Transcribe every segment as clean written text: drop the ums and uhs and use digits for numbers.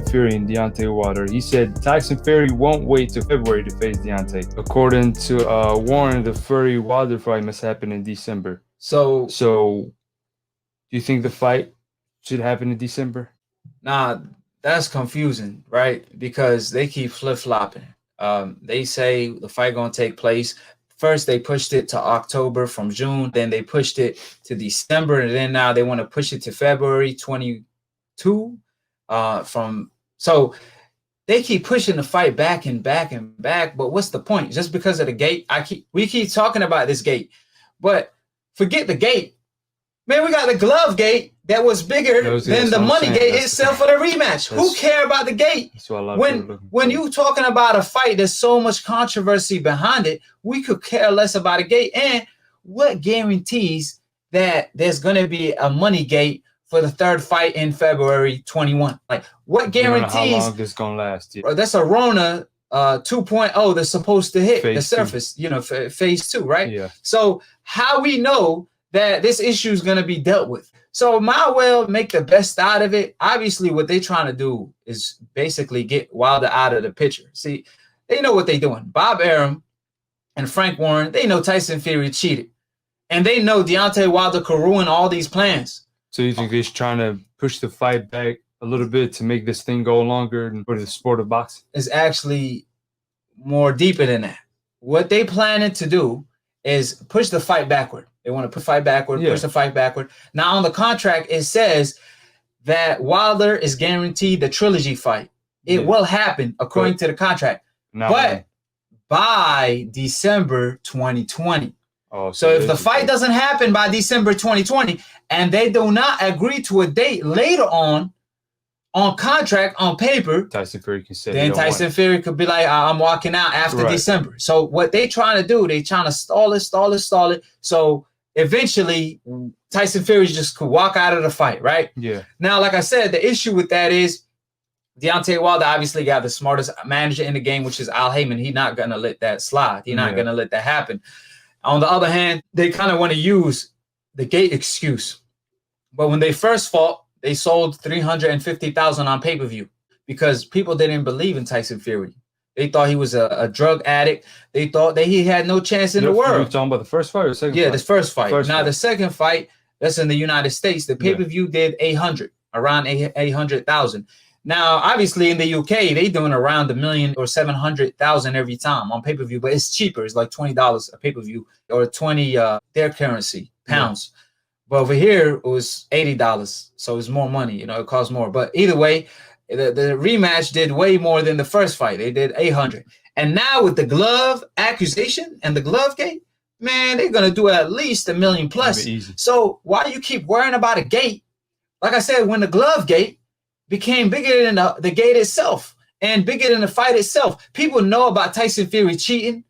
Fury and Deontay Wilder. He said Tyson Fury won't wait till February to face Deontay. According to Warren, the Fury-Wilder fight must happen in December. So do you think the fight should happen in December? Nah, that's confusing, right? Because they keep flip-flopping. They say the fight gonna take place. First, they pushed it to October from June. Then they pushed it to December. And then now they want to push it to February 22. So they keep pushing the fight back and back and back. But what's the point? Just because of the gate? We keep talking about this gate. But forget the gate. Man, we got the glove gate that was bigger than the money gate itself for the rematch. Who care about the gate? When you talking about a fight, there's so much controversy behind it. We could care less about a gate. And what guarantees that there's going to be a money gate for the third fight in February 21? Like, what guarantees? How long this gonna last? Yeah. That's a Rona 2.0 that's supposed to hit the surface. Phase 2, right? Yeah. So how we know that this issue is going to be dealt with? So might well make the best out of it. Obviously, what they're trying to do is basically get Wilder out of the picture. See, they know what they're doing. Bob Arum and Frank Warren, they know Tyson Fury cheated. And they know Deontay Wilder could ruin all these plans. So you think they're trying to push the fight back a little bit to make this thing go longer and for the sport of boxing? It's actually more deeper than that. What they planning to do is push the fight backward. They want to push the fight backward, push the fight backward. Now, on the contract, it says that Wilder is guaranteed the Trilogy fight. It will happen according to the contract. But by December 2020. So if the fight doesn't happen by December 2020 and they do not agree to a date later on contract, on paper, Tyson Fury can say then Tyson Fury could be like, I'm walking out after December. So what they trying to do, they trying to stall it. So eventually Tyson Fury just could walk out of the fight, right? Yeah. Now, like I said, the issue with that is Deontay Wilder obviously got the smartest manager in the game, which is Al Heyman. He's not going to let that slide. He's not going to let that happen. On the other hand, they kind of want to use the gate excuse. But when they first fought, they sold 350,000 on pay-per-view because people didn't believe in Tyson Fury. They thought he was a drug addict. They thought that he had no chance in the world. You're talking about the first fight or the second fight? Yeah, the first fight. The second fight, that's in the United States. The pay-per-view did around 800,000. Now, obviously, in the UK, they doing around $1 million or 700,000 every time on pay-per-view, but it's cheaper. It's like $20 a pay-per-view or 20 their currency, pounds. Yeah. But over here, it was $80, so it's more money. It costs more. But either way, the rematch did way more than the first fight. They did 800. And now with the glove accusation and the glove gate, man, they're going to do at least $1 million plus. So why you keep worrying about a gate? Like I said, when the glove gate became bigger than the gate itself and bigger than the fight itself, people know about Tyson Fury cheating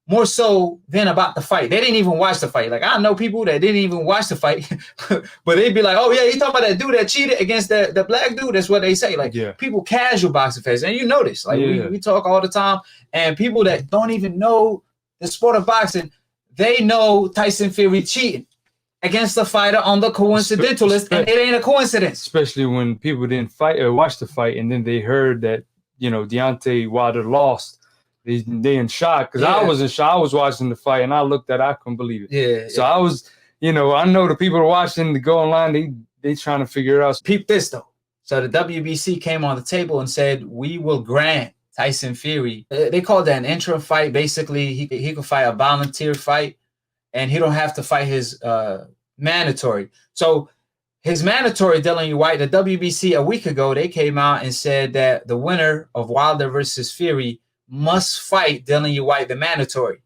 more so than about the fight. They didn't even watch the fight. Like, I know people that didn't even watch the fight, but they'd be like, oh, yeah, you talking about that dude that cheated against the black dude? That's what they say. Like, people, casual boxing fans. And you notice, like, we talk all the time, and people that don't even know the sport of boxing, they know Tyson Fury cheating against the fighter on the coincidentalist, and it ain't a coincidence. Especially when people didn't fight or watch the fight, and then they heard that, Deontay Wilder lost. They in shock because I was in shock. I was watching the fight and I looked at it, I couldn't believe it. Yeah. So I was, I know the people are watching to go online, they trying to figure it out. Peep this though. So the WBC came on the table and said, we will grant Tyson Fury. They called that an interim fight. Basically, he could fight a volunteer fight and he don't have to fight his mandatory. So his mandatory, Dillian Whyte, the WBC a week ago, they came out and said that the winner of Wilder versus Fury must fight Dillian Whyte, the mandatory.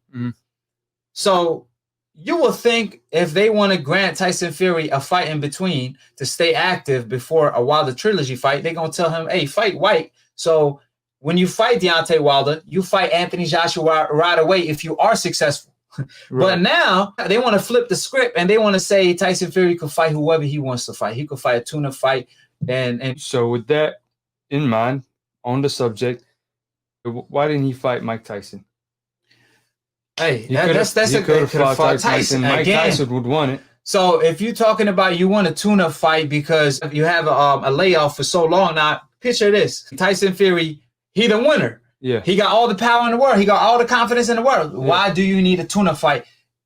So you will think if they want to grant Tyson Fury a fight in between to stay active before a Wilder Trilogy fight, they're going to tell him, hey, fight Whyte. So when you fight Deontay Wilder, you fight Anthony Joshua right away if you are successful. But now they want to flip the script and they want to say Tyson Fury could fight whoever he wants to fight. He could fight a tuna fight. And so with that in mind, on the subject, why didn't he fight Mike Tyson? Hey, that's a good fight. Tyson. Mike Tyson would want it. So if you're talking about you want a tuna fight because you have a layoff for so long now, picture this. Tyson Fury, he the winner. Yeah. He got all the power in the world. He got all the confidence in the world. Yeah. Why do you need a tune-up fight?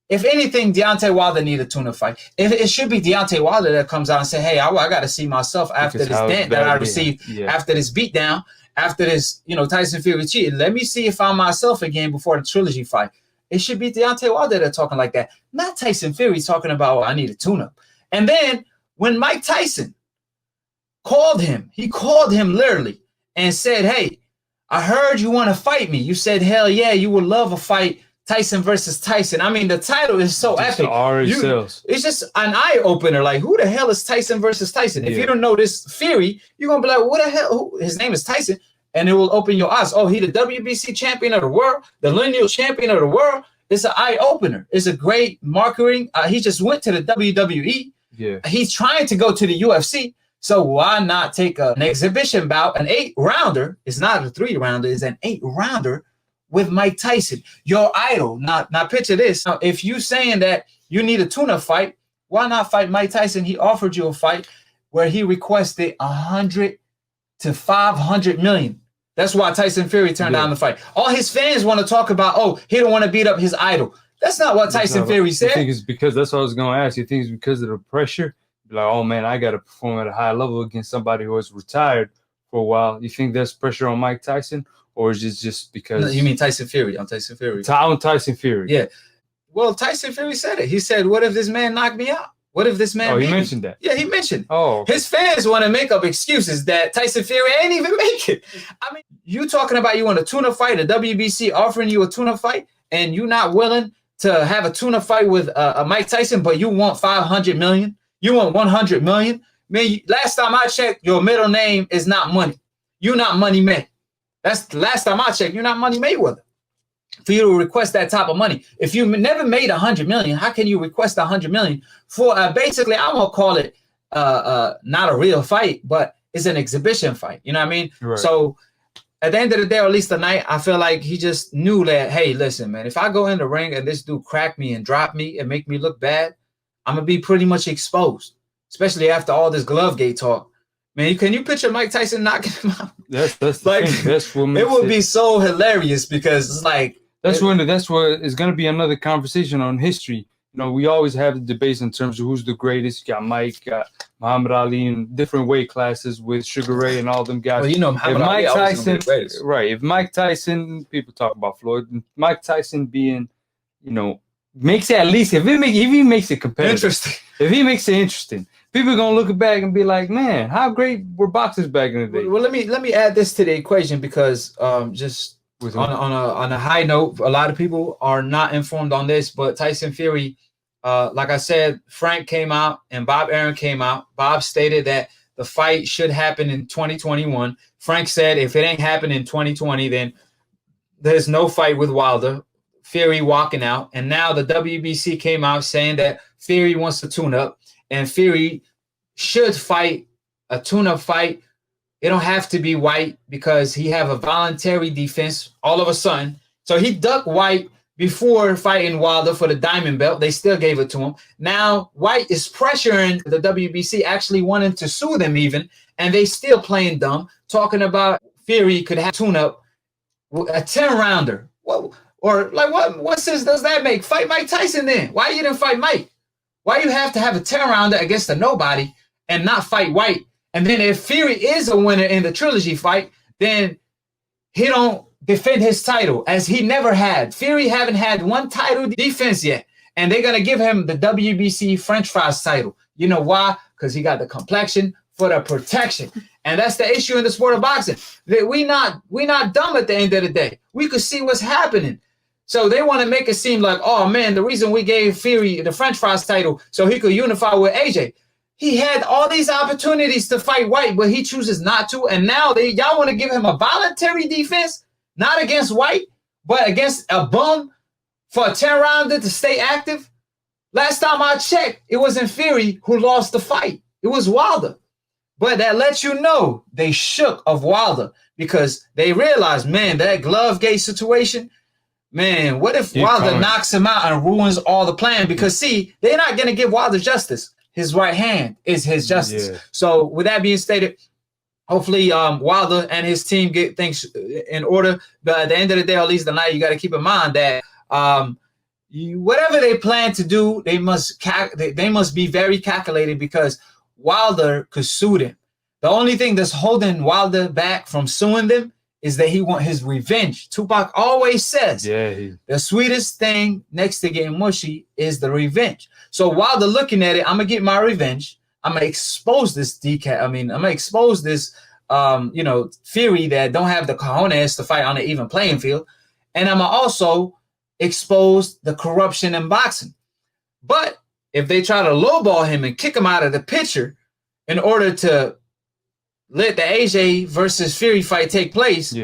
If anything, Deontay Wilder need a tune-up fight. It should be Deontay Wilder that comes out and say, hey, I got to see myself after this dent that I received, after this beatdown, after this, Tyson Fury cheated. Let me see if I'm myself again before the trilogy fight. It should be Deontay Wilder that talking like that, not Tyson Fury talking about, I need a tune-up. And then when Mike Tyson called him, he called him literally and said, hey, I heard you want to fight me. You said, hell yeah, you would love a fight, Tyson versus Tyson. I mean, the title is so epic. It's just an eye opener. Like, who the hell is Tyson versus Tyson? If you don't know this Fury, you're gonna be like, what the hell? His name is Tyson, and it will open your eyes. Oh, he the WBC champion of the world, the lineal champion of the world. It's an eye opener. It's a great marketing. He just went to the WWE. Yeah, he's trying to go to the UFC. So why not take an exhibition bout, an 8-rounder? It's not a 3-rounder. It's an 8-rounder. With Mike Tyson, your idol. Now picture this. Now, if you saying that you need a tune-up fight, why not fight Mike Tyson? He offered you a fight where he requested 100 to 500 million. That's why Tyson Fury turned down the fight. All his fans want to talk about, oh, he don't want to beat up his idol. That's not what Tyson Fury said. I think it's because that's what I was going to ask. You think it's because of the pressure? Like, oh man, I got to perform at a high level against somebody who was retired for a while. You think there's pressure on Mike Tyson? Or is it just because... No, you mean Tyson Fury? On Tyson Fury. On Tyson Fury. Yeah. Well, Tyson Fury said it. He said, what if this man knocked me out? What if this man... Oh, he mentioned that. Yeah, he mentioned. Oh. Okay. His fans want to make up excuses that Tyson Fury ain't even make it. I mean, you talking about you want a tune-up fight, a WBC offering you a tune-up fight, and you not willing to have a tune-up fight with a Mike Tyson, but you want 500 million? You want 100 million? Man, last time I checked, your middle name is not Money. You're not Money Man. That's the last time I checked. You're not Money Mayweather. For you to request that type of money, if you never made 100 million, how can you request 100 million for basically? I'm gonna call it not a real fight, but it's an exhibition fight. You know what I mean? Right. So at the end of the day, or at least tonight, I feel like he just knew that. Hey, listen, man, if I go in the ring and this dude crack me and drop me and make me look bad, I'm gonna be pretty much exposed, especially after all this Glovegate talk. Man, can you picture Mike Tyson knocking him out? That's like that's what it would be so hilarious because it's like that's what it's going to be another conversation on history. We always have the debates in terms of who's the greatest. You got Mike, got Muhammad Ali in different weight classes with Sugar Ray and all them guys. Well, Muhammad Ali Tyson, right? If Mike Tyson, people talk about Floyd. Mike Tyson being, makes it at least if he makes it competitive, interesting. If he makes it interesting. People are gonna look back and be like, "Man, how great were boxers back in the day?" Well, let me add this to the equation because just on a high note, a lot of people are not informed on this. But Tyson Fury, like I said, Frank came out and Bob Arum came out. Bob stated that the fight should happen in 2021. Frank said if it ain't happened in 2020, then there's no fight with Wilder. Fury walking out, and now the WBC came out saying that Fury wants to tune up. And Fury should fight a tune-up fight. It don't have to be Whyte because he have a voluntary defense all of a sudden. So he ducked Whyte before fighting Wilder for the diamond belt. They still gave it to him. Now Whyte is pressuring the WBC, actually wanting to sue them even, and they still playing dumb, talking about Fury could have tune-up a 10-rounder. What sense does that make? Fight Mike Tyson then. Why you didn't fight Mike? Why you have to have a 10-rounder against a nobody and not fight Whyte? And then if Fury is a winner in the trilogy fight, then he don't defend his title as he never had. Fury haven't had one title defense yet. And they're going to give him the WBC French fries title. You know why? Because he got the complexion for the protection. And that's the issue in the sport of boxing. That we not dumb at the end of the day. We could see what's happening. So they want to make it seem like, oh, man, the reason we gave Fury the French fries title so he could unify with AJ. He had all these opportunities to fight Whyte, but he chooses not to. And now y'all want to give him a voluntary defense, not against Whyte, but against a bum for a 10-rounder to stay active. Last time I checked, it wasn't Fury who lost the fight. It was Wilder. But that lets you know they shook of Wilder because they realized, man, that Glovegate situation, man, what if Wilder knocks him out and ruins all the plan? Because, see, they're not going to give Wilder justice. His right hand is his justice. Yeah. So with that being stated, hopefully Wilder and his team get things in order. But at the end of the day, or at least tonight, you got to keep in mind that whatever they plan to do, they must be very calculated, because Wilder could sue them. The only thing that's holding Wilder back from suing them is that he wants his revenge. Tupac always says, the sweetest thing next to getting mushy is the revenge. So Wilder looking at it, I'm gonna get my revenge. I'm gonna expose this I'm gonna expose this Fury that don't have the cojones to fight on an even playing field, and I'm gonna also expose the corruption in boxing. But if they try to lowball him and kick him out of the picture in order to let the AJ versus Fury fight take place,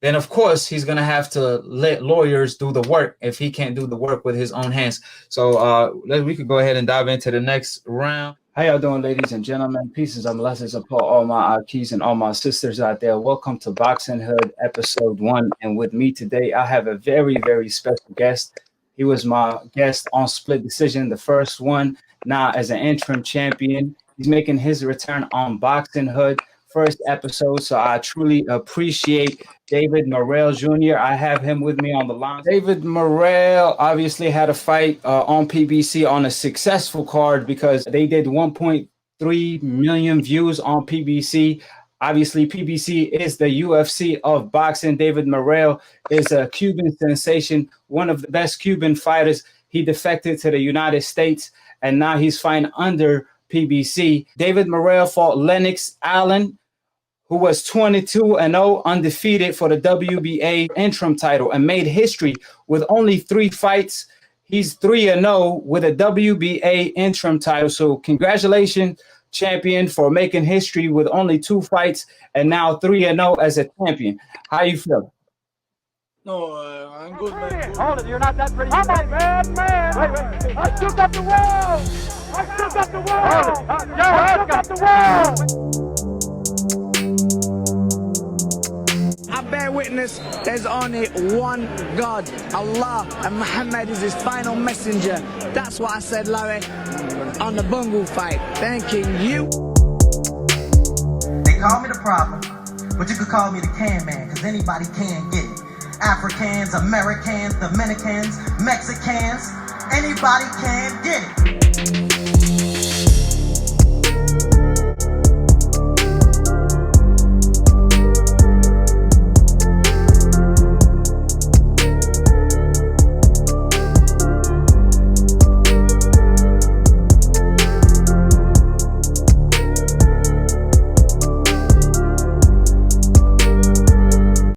then of course he's gonna have to let lawyers do the work if he can't do the work with his own hands. So we could go ahead and dive into the next round. How y'all doing, ladies and gentlemen? Pieces and blessings upon all my AKHis and all my sisters out there. Welcome to Boxing Hood episode 1. And with me today, I have a very, very special guest. He was my guest on Split Decision, the first one. Now as an interim champion, he's making his return on Boxing Hood. First episode, so I truly appreciate David Morrell Jr. I have him with me on the line. David Morrell obviously had a fight on PBC on a successful card because they did 1.3 million views on PBC. Obviously, PBC is the UFC of boxing. David Morrell is a Cuban sensation, one of the best Cuban fighters. He defected to the United States, and now he's fighting under PBC. David Morrell fought Lennox Allen, who was 22-0, undefeated for the WBA interim title, and made history with only 3 fights. He's 3-0 with a WBA interim title. So congratulations, champion, for making history with only 2 fights and now 3-0 as a champion. How you feel? No, I'm good, man. Hold it, you're not that pretty. I'm a bad man. Wait. I shook up the world. I shook up the world. I shook up the world. I bear witness, there's only one God, Allah, and Muhammad is his final messenger. That's what I said, Larry, on the Bungle fight. Thanking you. They call me the problem, but you could call me the can man, because anybody can get it. Africans, Americans, Dominicans, Mexicans, anybody can get it.